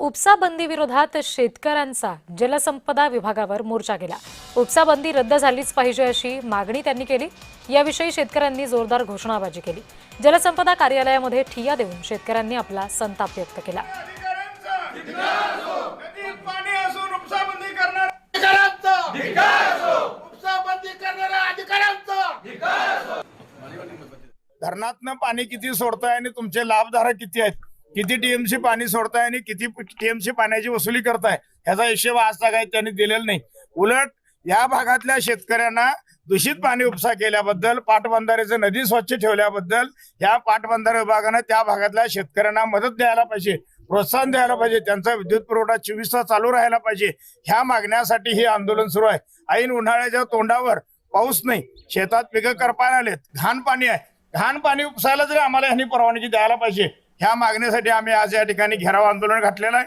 उपसा बंदी विरोधात शेतकऱ्यांचा जलसंपदा विभागावर मोर्चा केला। उपसा बंदी रद्द झालीच पाहिजे अशी मागणी त्यांनी केली। याविषयी शेतकऱ्यांनी जोरदार घोषणाबाजी केली। जलसंपदा कार्यालयामध्ये ठिय्या देऊन शेतकऱ्यांनी आपला संताप व्यक्त केला। धरणातनं पाणी किती सोडताय आणि तुमचे लाभधारक किती आहेत, किती टीएमसी पाणी सोडताय आणि किती टीएमसी पाण्याची वसुली करताय, ह्याचा हिशोब आज काही त्यांनी दिलेला नाही। उलट या भागातल्या शेतकऱ्यांना दूषित पाणी उपसा केल्याबद्दल, पाटबंधारेचं नदी स्वच्छ ठेवल्याबद्दल या पाटबंधारे विभागानं त्या भागातल्या शेतकऱ्यांना मदत द्यायला पाहिजे, प्रोत्साहन द्यायला पाहिजे, त्यांचा विद्युत पुरवठा 24 तास चालू राहायला पाहिजे। ह्या मागण्यासाठी हे आंदोलन सुरू आहे। ऐन उन्हाळ्याच्या तोंडावर पाऊस नाही, शेतात पिकं करपायला आलेत, घाण पाणी आहे, घाण पाणी उपसायला जरी आम्हाला ह्यांनी परवानगी द्यायला पाहिजे। ह्या मागणीसाठी आम्ही आज या ठिकाणी घेराव आंदोलन घातलेलं आहे।